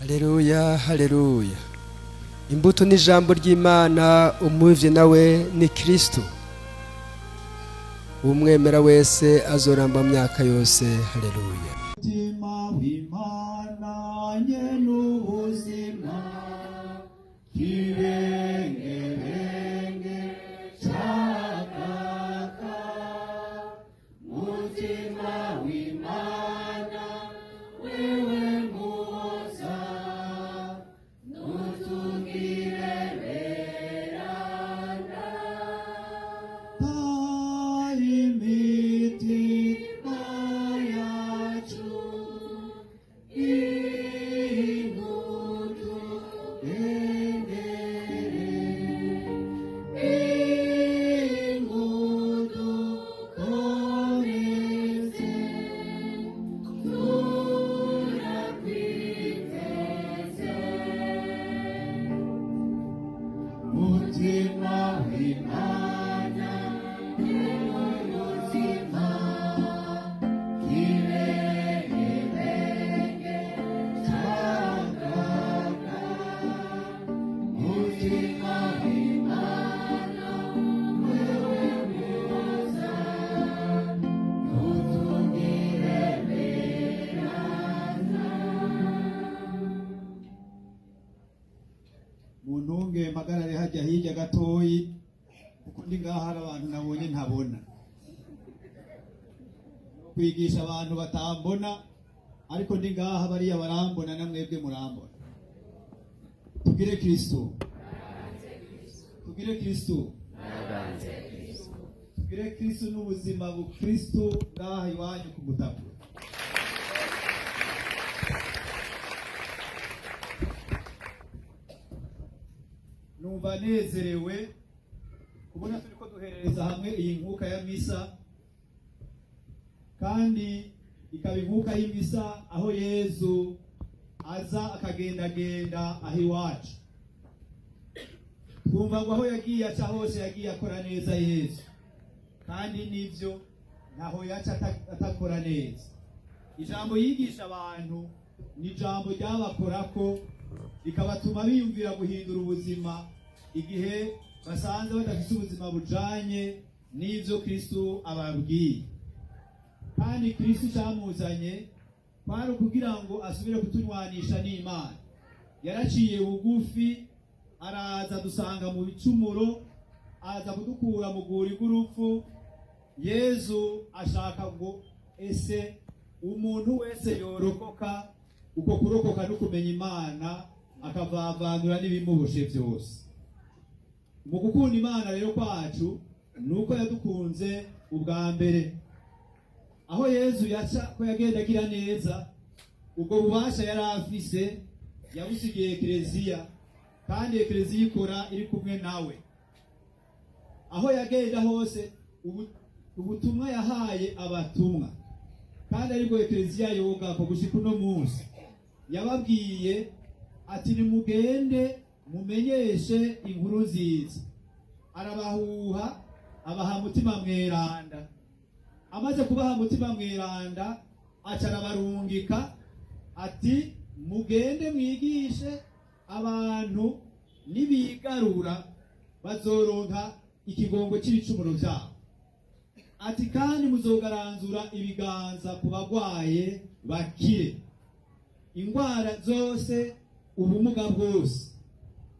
Haleluya, haleluya. Imbuto n'ijambo ry'Imana, umuvye nawe ni Kristo. Umwemera wese azoramba myaka yose. Haleluya. Mutima w'Imana n'ubuzima kirengerenge cyakaka. Mutima w'Imana wewe muza nutugire berana. Imitima yacu ingutu endere, ingutu koreze, turakwiteze. Mutima w'Imana n'ubuzima kirengerenge cyakaka. Mutima w'Imana wewe muza nutugire berana. Muntunge mpagarare hajya hirya gatoyi kuko ndi ngaha hari abantu nabonye ntabona. Kwigisha abantu batambona ariko ndi ngaha bariya barambona na mwebwe murambona. Tugire Kristo, tugire Kristo, tugire Kristo n'ubuzima bukristo ngaha iwanyu ku butaka. Numva nezerewe kubona turiko duherereza hamwe iyi nkuka ya misa, kandi ikaba inkuka y'imisa aho Yezu aza akagendagenda aho iwacu. Twumva ngo aho yagiye aca hose yagiye akora neza Yezu, kandi nivyo ntaho yaca atakora neza. Ijambo yigisha abantu ni ijambo ryabakorako rikabatuma biyumvira guhindura ubuzima igihe basanze badafite ubuzima bujanye n'ivyo Kristo ababwiye. Kandi Kristo cyamuzanye kwari ukugira ngo asubire kutunywanisha n'Imana. Yaraciye bugufi, araza dusanga mu bicumuro, aza kudukura mu guri rw'urupfu. Yezu ashaka ngo ese umuntu wese yorokoka, uko kurokoka no kumenya Imana akavavanura n'ibimuboshe byose. Mu gukunda Imana rero kwacu nuko yadukunze ubwa mbere. Aho Yezu yaca ko yagenda agira neza, ubwo bubasha yari afise yabusigiye Ekleziya, kandi Ekleziya ikora iri kumwe nawe. Aho yagenda hose ubutumwa yahaye abatumwa, kandi aribwo Ekleziya yoga ko gushika uno munsi. Yababwiye ati nimugende mumenyeshe inkuru nziza. Arabahuha abaha mutima mweranda. Amaze kubaha mutima mweranda aca arabarungika ati mugende mwigishe abantu, nibigarura bazoronka ikigongo c'ibicumuro vyabo. Ati kandi muzogaranzura ibiganza ku bagwaye bakire ingwara zose, ubumuga bwose.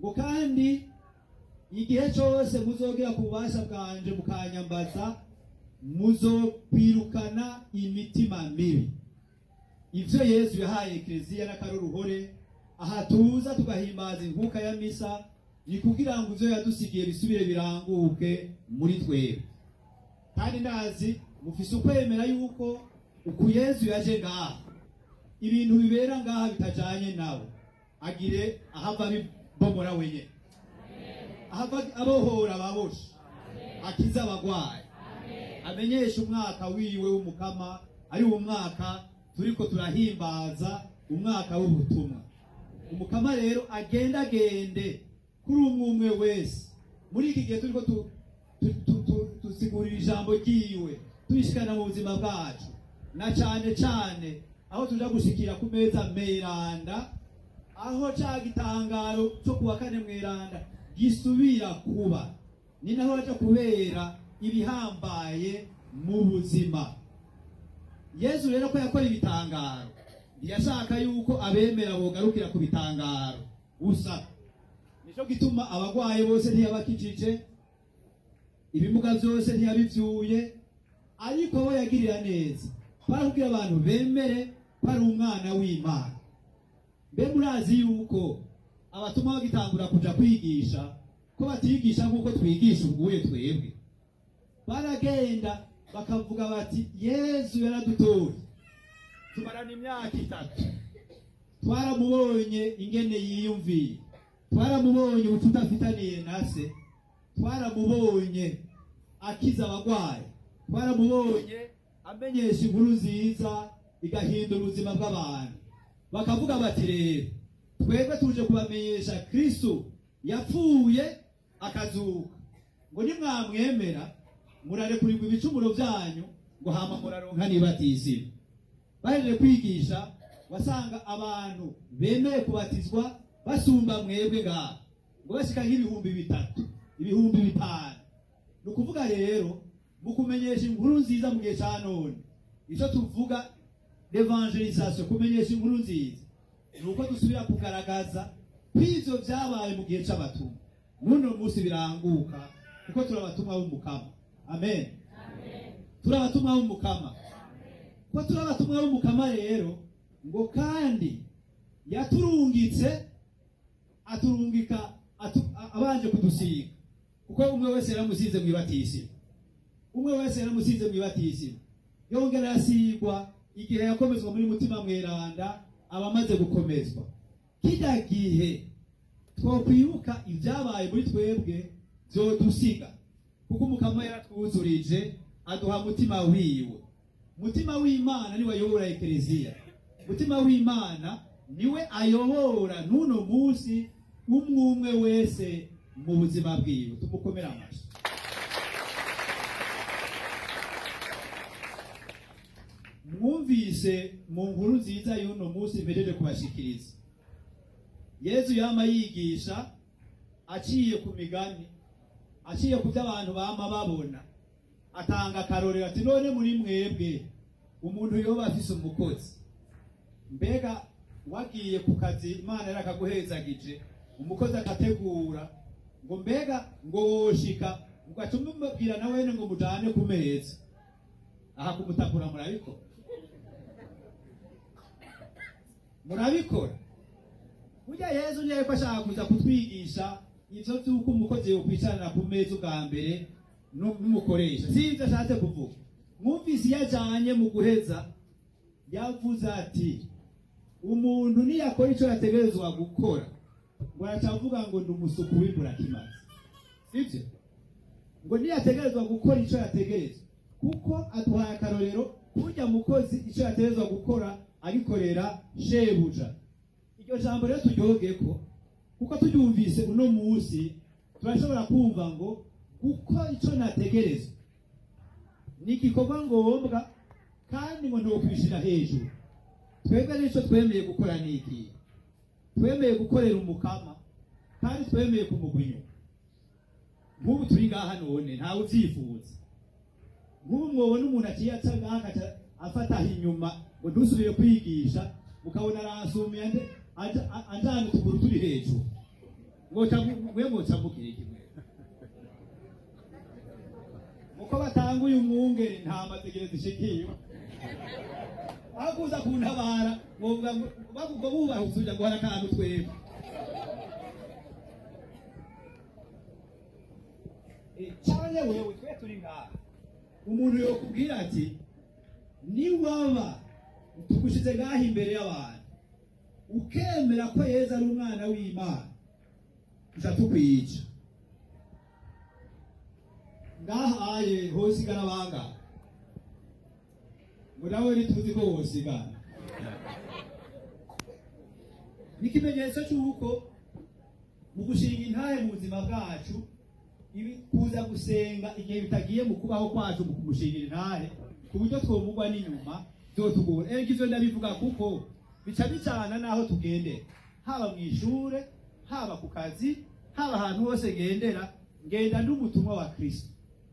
Ngo kandi igihe cyose muzogira ku bubasha bwanje mukanyambaza, muzokwirukana imitima mibi. Ivyo Yesu yahaye Ekleziya n'akaruruhore. Aha tuza tugahimbaza inkuka ya misa ni kugira ngo ivyo yadusigiye bisubire biranguke muri twebwe. Kandi ndazi mufise ukwemera yuko uku Yesu yaje ngaha ibintu bibera ngaha bitajanye nawe, agire ahava bibomora wenyene, ahava abohora ababoshe, akiza abagwayi, amenyesha umwaka wiwe w'umukama ari wo mwaka turiko turahimbaza, umwaka w'ubutumwa. Umukama rero agendagende kuri umwe wese muri iki gihe turiko tusigurira ijambo ryiwe, tuyishikana mu buzima bwacu, na cyane cyane aho tuja gushikira ku meza meranda, aho ca gitangaro cyo kuwa kane mweranda gisubira kuba, ni naho haja kubera ibihambaye mu buzima. Yesu rero ko yakora ibitangaro, ntiyashaka yuko abemera bogarukira ku bitangaro gusa. Nico gituma abagwaye bose ntiyabakijije, ibimuga byose ntiyabivyuye, ariko we yagirira neza kugira abantu bemere ko ari umwana w'Imana. Mbe murazi yuko abatuma bagitangura kuja kwigisha ko batigisha nk'uko twigisha ubuye twebwe, baragenda bakavuga bati Yesu yaradutoye, tumarana imyaka 3, twaramubonye ingene yiyumviye, twaramubonye ubucuti afitaniye na se, twaramubonye akiza abagwayi, twaramubonye amenyesha inkuru nziza igahindura ubuzima bw'abantu. Bakavuga bati rero twebwe tuje kubamenyesha Kristo yapfuye akazuka, ngo nimwamwemera murarekurigwa ibicumuro byanyu, ngo hama muraronka nibatizima. Bahejeje kwigisha wasanga abantu bemeye kubatizwa basumba mwebwe ngaho, ngo bashika nk'ibihumbi 3, ibihumbi 5. Nukuvuga rero mu kumenyesha inkuru nziza mu gihe cya none, icyo tuvuga evangelisation, kumenyesha inkuru nziza, nuko dusubira kugaragaza kw'ivyo vyabaye mu gihe c'abatumwa. Nuno munsi biranguka kuko turabatumwa b'umukama. Amen. Turabatumwa b'umukama. Ko turabatumwa b'umukama rero, ngo kandi yaturungitse aturungika abanje kudusiga, kuko umwe wese yaramusize mwibatisi, umwe wese yaramusize mwibatisi, yongera yasigwa igihe yakomezwa muri mutima mweranda, abamaze gukomezwa. Kijya gihe twokwibuka ibyabaye muri twebwe byo dusiga, kuko umukama yaratwuzurije aduha mutima wiwe. Mutima w'Imana niwe ayobora ekleziya, mutima w'Imana niwe ayobora nuno munsi umwe wese mu buzima bwiwe. Tumukomera amashi. Mwumvise mu nkuru nziza y'uno munsi mpejeje kubashikiriza, Yesu yama yigisha aciye ku migani, aciye ku by'abantu bama babona, atanga akarorero ati none muri mwebwe umuntu yoba afise umukozi, mbega wagiye ku kazi Imana yarakaguhezagije, umukozi akategura, ngo mbega ngo woshika ugatuma umubwira na wene ngo mujane ku meza, aha kumutakura murabikora? Murabikora? Burya Yesu niyo ko ashaka kuza kutwigisha ivyo by'uko umukozi yokwicarana ku meza ubwa mbere n'umukoresha. Si ivyo ashatse kuvuga. Mwumvise yajanye mu guheza yavuze ati umuntu niyakora ico yategerezwa gukora, ngo aracavuga ngo ndi umusuku w'imburakimazi. Sivyo? Ngo niyategerezwa gukora ico yategerezwa, kuko aduhaye akarorero kurya mukozi ico yategerezwa gukora agikorera shebuja. Iryo jambo rero turyogeko, kuko turyumvise uno munsi turashobora kumva ngo kuko ico nategerezwa ni igikorwa ngombwa kandi ngo ntokwishira hejuru. Twebwe nico twemeye gukora niki? Twemeye gukorera umukama kandi twemeye kumugwinya. Nk'ubu turi ngaha none ntawe uvyifuza. Nk'ubu mwobona umuntu aciye atagaha afata inyuma ngo dusubire kwigisha, mukabona arasumiye anjana tuguru turi hejuru, ngoca mukire kimwe. Muko batanguye umwungere nta mategeko zishikiye, akuza kuntabara bavuga bubaha usuja ngo harakantu twebwe. Cyane wewe twe turi ngaha, umuntu yokubwira ati niwaba tugushize ngaha imbere y'abantu ukemera ko Yesu ari umwana w'Imana, uzatukwica ngaha aye hosigara banga ngo nawe nituzi ko hosigara. N'ikimenyetso cy'uko mu gushinga intahe mu buzima bwacu ibi kuza gusenga igihe bitagiye mu kubaho kwacu mu kumushingira intahe, ku buryo twomugwa n'inyuma byotugora. Ivyo ndabivuga kuko bica bicana naho tugende. haba mu ishure, haba ku kazi, haba ahantu hose ngenda n'umutumwa wa Kristo.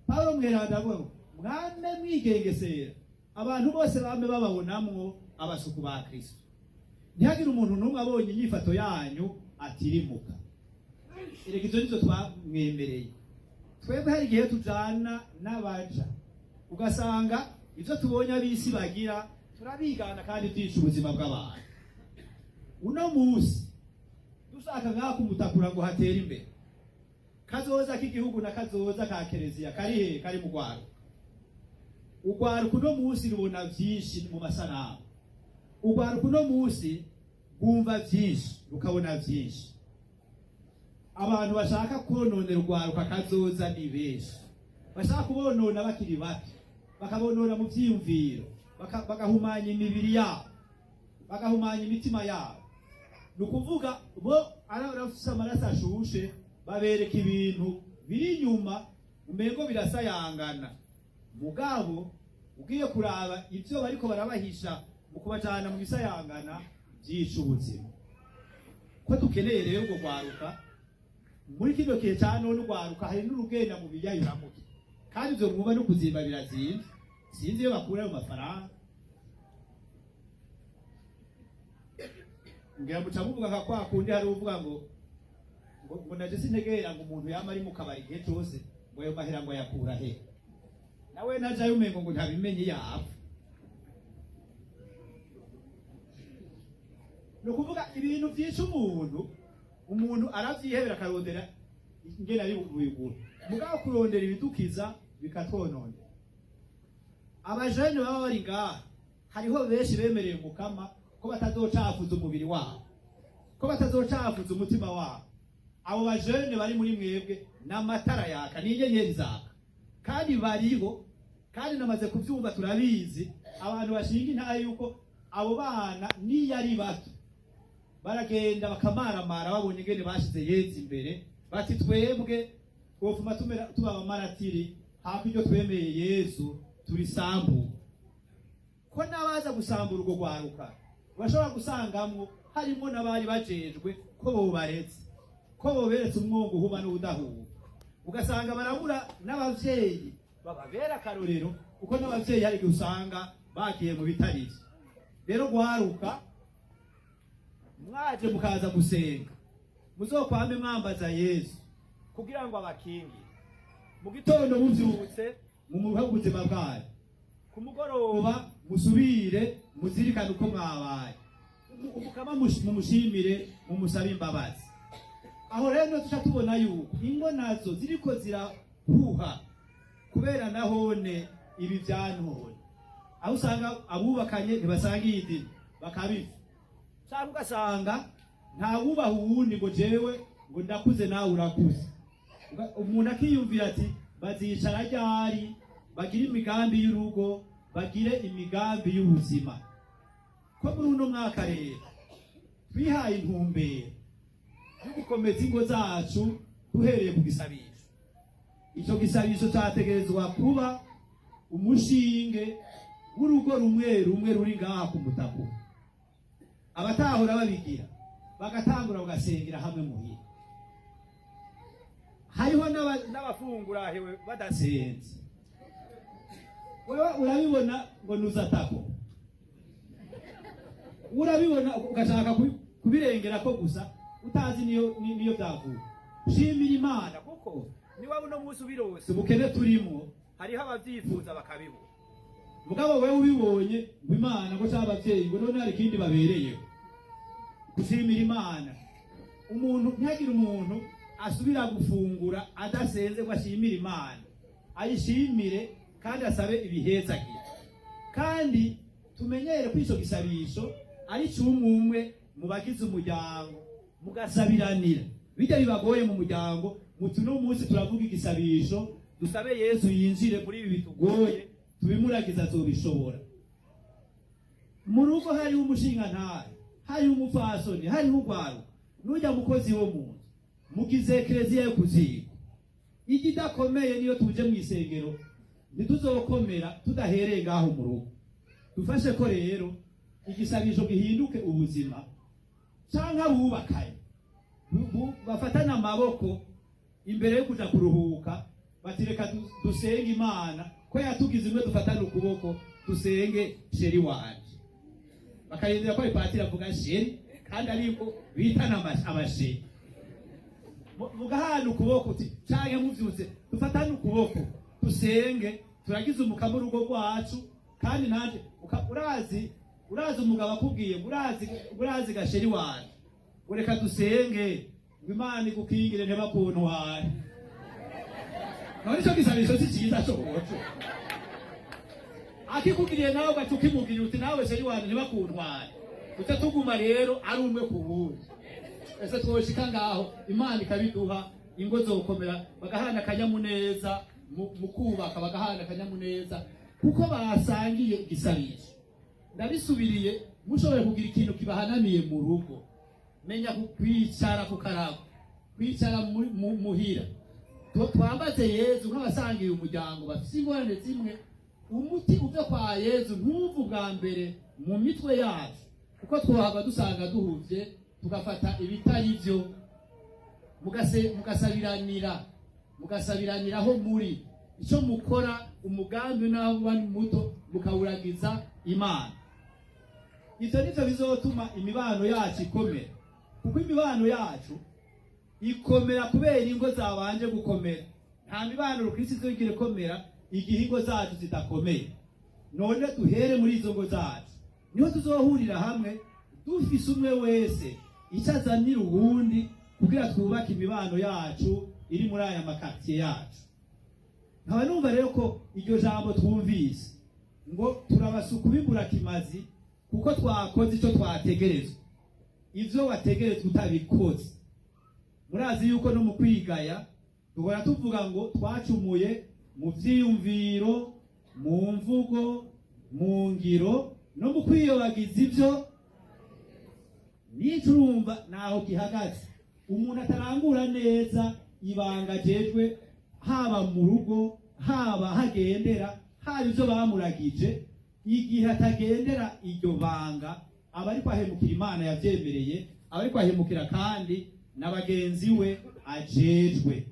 Pawulo mweranda avuga ngo mwame mwigengesera abantu bose bame bababonamwo abasuku ba Kristo. Ntihagire umuntu n'umwe abonye inyifato yanyu atirimuka. Erega ivyo nivyo twamwemereye. Twebwe hari igihe tujana n'abaja ugasanga ivyo tubonye abisi bagira turabigana kandi twica ubuzima bw'abantu. Uno musi dushaka ngaha kumutakura ngo hatere imbere. Kazoza k'igihugu na kazoza ka Kereziya kari he? Kari mu Rwanda. Urwaruka uno musi rubona vyinshi mu masanamu. Urwaruka uno musi rwumva vyinshi rukabona vyinshi. Abantu bashaka kononera urwaruka kazoza ni benshi. Bashaka kubonona bakiri bato, bakabonona mu vyiyumviro, bagahumanya imibiri yabo, bagahumanya imitima yabo. Nukuvuga bo arafise amaraso ashushe, babereka ibintu biri inyuma umengo birasayangana. Mugabo ugiye kuraba ivyo bariko barabahisha mu kubajana mu bisayangana byisha ubuzima. Ko dukeneye rero urwo rwaruka muri kino kihe cyane n'urwaruka hari n'urugenda mu bijyayiramuke, kandi ivyo mwumva no kuzimba birazimvye, sinzi iyo bakura ayo mafaranga. Ngira muca muvuga nka kwa kundi hari uvuga ngo naje sintegera ngo umuntu yama ari mu kabari igihe cyose ngo ayo mahera ngo yakura he. Nawe najayo umengo ngo ntabimenye yapfa. No kuvuga ibintu byinshi umuntu aravyihebera akarondera ingena ari ubuyuguru. Mugabo kurondera ibidukiza bikatwonona. Abajene baba bari ngaha hariho benshi bemereye mukama ko batazocafuza umubiri wabo, ko batazocafuza umutima wabo. Abo bajene bari muri mwebwe n'amatara yaka n'inyenyeri zaka, kandi bariho, kandi namaze kuvyumva turabizi. Abantu bashinga intaye yuko abo bana niyo ari bato baragenda bakamaramara babonye ingene bashize Yesu imbere, bati twebwe twofuma tuba abamaratiri hafi ibyo twemeye Yesu turi sambu. Ko nabaza gusambura urwo rwaruka bashobora gusangamwo harimo n'abari bajejwe ko bobaretse, ko boberetse umwongo uhuba n'udahuba. Ugasanga barabura n'abavyeyi bababera akarorero, kuko n'abavyeyi hari igihe usanga bagiye mu bitarizi. Rero rwaruka mwaje mukaza gusenga, muzokwame mwambaza Yesu kugira ngo abakingire. Mu gitondo muvyutse mumuhe ubuzima bwayo, ku mugoroba musubire muzirikane uko mwabaye, ukama mumushimire mumusabe imbabazi. Aho rero tuca tubona yuko ingo nazo ziriko zirahuha kubera nahone ibi byanone. Aho usanga abubakanye ntibasanga idini bakabiva, cyangwa ugasanga nta wubaha uwundi ngo jewe ngo ndakuze nawe urakuze. Umuntu akiyumvira ati bazicara ryari, bagire imigambi y'urugo, bagire imigambi y'ubuzima. Ko muri uno mwaka rero twihaye intumbero yo gukomeza ingo zacu duhereye ku gisabisho. Ico gisabisho cyategerezwa kuba umushinge w'urugo rumwe rumwe ruri ngaha ku mutaku. Abatahora babigira bagatangura bagasengera hamwe muhira. Hariho n'abafungura hewe badasenze. Wewe urabibona ngo nuzatako, urabibona ugashaka kubirengera ko gusa utazi niyo byavuye. Shimira Imana kuko niba uno munsi ubirose ubukene turimo hariho abavyifuza bakabibona. Mugabo wewe ubibonye ngo Imana ngo cy'abavyeyi ngo none hari kindi babereye. Gushimira Imana, umuntu ntihagire umuntu asubira gufungura adasenze ngo ashimire Imana, ayishimire kandi asabe ibihezagira. Kandi tumenyere ko ico gisabisho ari cy'umwe mu bagize umuryango mugasabiranira. Bijya bibagoye mu muryango, mutu no munsi turavuga igisabisho dusabe Yesu yinjire muri ibi bitugoye, tubimuragiza zobishobora. Mu rugo hari umushinga ntare, hari umupfasoni, hari urwaruka, nujya mukozi wo mu nzu, mugize Kereziya yo kuziko. Ikidakomeye niyo tuje mu isengero ntituzokomera tudahereye ngaho mu rugo. Dufashe ko rero igisabisho gihinduke ubuzima, canke abubakanye bafatana amaboko imbere yo kuja kuruhuka bati reka dusenge Imana ko yatugize imwe dufatane ukuboko dusenge sheri wanje, bakarindira ko ipatira avuga sheri kandi ariko bitana amasheri, mugahana ukuboko uti canke muvyutse dufatane ukuboko dusenge turagize umukamo urugo rwacu. Kandi nanje urazi umugabo akubwiye urazi gasheri wanje ureka dusenge ngo Imana igukingire ntibakuntware, none ico gisabisho si ciza co boco akikugiriye nawe ugaca ukimubwira uti nawe sheri wanje ntibakuntware, uca tuguma rero ari umwe ku wundi. Ese twoshika ngaho Imana ikabiduha, ingo zokomera, bagahana akanyamuneza mu kubaka, bagahana akanyamuneza kuko basangiye igisabisho. Ndabisubiriye, mushoboye kugira ikintu kibahanamiye mu rugo, menya kwicara ku karago, kwicara muhira, twambaze Yezu nk'abasangiye umuryango bafise ingorane zimwe. Umuti uva kwa Yezu ntuvu bwa mbere mu mitwe yacu, kuko twohava dusanga duhuvye tugafata ibitari vyo, mugasabiraniraho muri ico mukora umugambi naho bani muto mukawuragiza Imana. Ivyo nivyo bizotuma imibano yacu ikomera, kuko imibano yacu ikomera kubera ingo zabanje gukomera. Nta mibano Rukristo izogire komera igihe ingo zacu zidakomeye. None duhere muri izo ngo zacu, niho tuzohurira hamwe dufise umwe wese icyo azanira uwundi kugira twubake imibano yacu iri muri aya makatiye yacu. Nkaba numva rero ko iryo jambo twumvise ngo turabasuka bimbura kimazi kuko twakoze icyo twategerezwa, ivyo wategerezwa utabikoze. Murazi yuko no mu kwigaya duhora tuvuga ngo twacumuye mu vyiyumviro, mu mvugo, mu ngiro no mu kwiyobagiza ivyo. Nico urumva naho gihagaze umuntu atarangura neza ibanga jejwe, haba mu rugo, haba hagendera, haba ivyo bamuragije, igihe atagendera iryo banga aba ariko ahemukira Imana yavyemereye, aba ariko ahemukira kandi na bagenzi we ajejwe.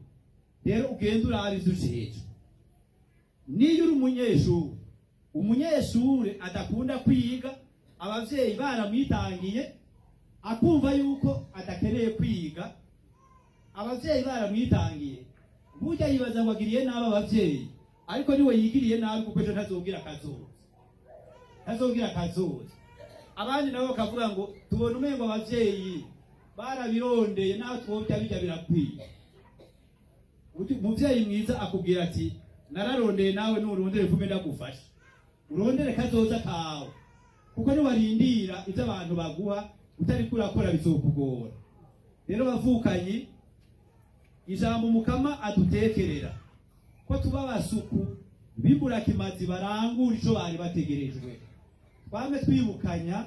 Rero ugenda uraba ivyo ujejwe. Niyo uri umunyeshure adakunda kwiga, abavyeyi baramwitangiye akumva yuko adakeneye kwiga, abavyeyi baramwitangiye, burya yibaza ngo agiriye nabi abavyeyi, ariko niwe yigiriye nabi kuko ejo ntazogira kazoza. Abandi nabo bakavuga ngo tubona umengo abavyeyi barabirondeye nawe twobya bijya birakwiye. Umuvyeyi mwiza akubwira ati nararondeye nawe nurondere vume ndagufasha, urondere kazoza kawe, kuko niwarindira ivyo abantu baguha utari kurakora bizokugora. Rero bavukanye, ijambo Mukama adutekerera ko tuba basuku bimbura kimazi barangura ico bari bategerejwe. Twame twibukanya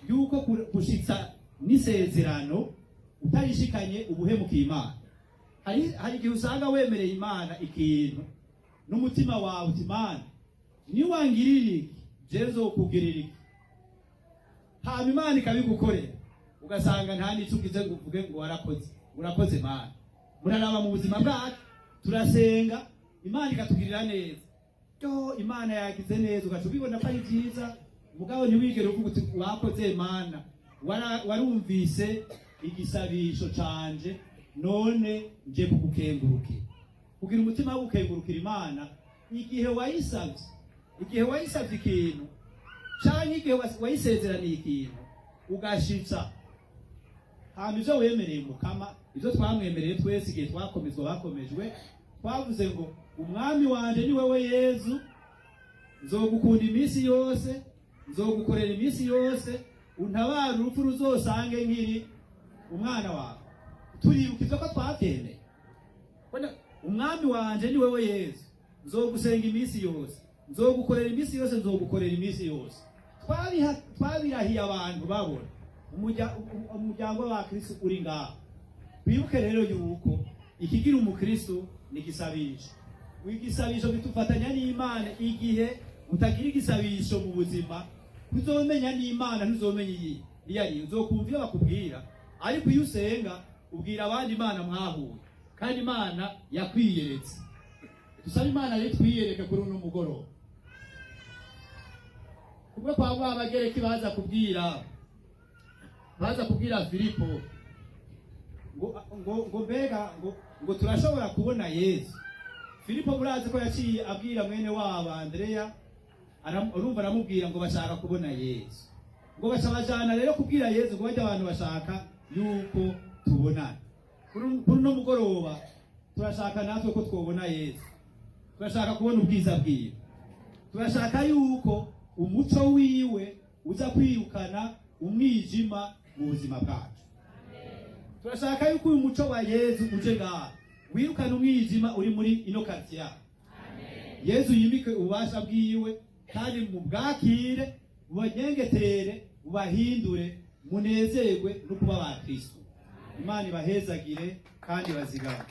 yuko gushitsa n'isezerano utarishikanye ubuhemukiye Imana. Hari igihe usanga wemereye Imana ikintu n'umutima wawe uti Imana niwangirira iki je nzokugirira iki, hama Imana ikabigukorera ugasanga nta nico ugize ngo uvuge ngo urakoze Imana. Muraraba mu buzima bwacu turasenga Imana ikatugirira neza, Imana yagize neza ugaca ubibona ko ari byiza, mugabo ntiwigere uvuga uti wakoze Imana, warumvise igisabisho canje none nje kugukengurukira. Kugira umutima wo gukengurukira Imana igihe wayisavye ikintu canke igihe wayisezeraniye ikintu ugashitsa, hama ivyo wemereye Mukama, ivyo twamwemereye twese igihe bakomejwe, twavuze ngo umwami wanje ni wewe Yezu, nzogukunda iminsi yose, nzogukorera iminsi yose, untabara urupfu ruzosange nkiri umwana wawe. Turibuka ivyo ko twavyemeye, umwami wanje ni wewe Yezu, nzogusenga iminsi yose, nzogukorera iminsi yose, nzogukorera iminsi yose. Twabirahiye abantu babona umuryango wa Kristo uri ngaho. Bibuke rero yuko ikigira umukristo ni igisabisho. Igisabisho bitufatanya n'Imana. Igihe utagira igisabisho mu buzima uzomenya n'Imana, ntuzomenya iyi ari uzokumva iyo bakubwira ariko iyo usenga ubwira abandi Imana mwahuye kandi Imana yakwiyeretse. Dusaba Imana rero twiyereke kuri uno mugoroba. Kubwo kwa Abagereki baza kubwira Filipo ngo mbega ngo turashobora kubona Yesu. Filipo murazi ko yaciye abwira mwene wabo Andrea, urumva aramubwira ngo bashaka kubona Yesu. Ngo bacabajana rero kubwira Yesu ngo bajya abantu bashaka yuko tubonana. Kuri no mugoroba turashaka natwe ko twobona Yesu. Turashaka kubona ubwiza bwiwe. Turashaka yuko umuco wiwe uza kwirukana umwijima mu buzima bwacu. Turashaka yuko uyu muco wa Yesu uje ngaha wirukana umwijima uri muri ino quartier. Yesu yimike ubasha bwiwe kandi mubwakire, bubanyengetere, bubahindure, munezerwe no kuba ba Kristo. Imana ibahezagire kandi bazigame.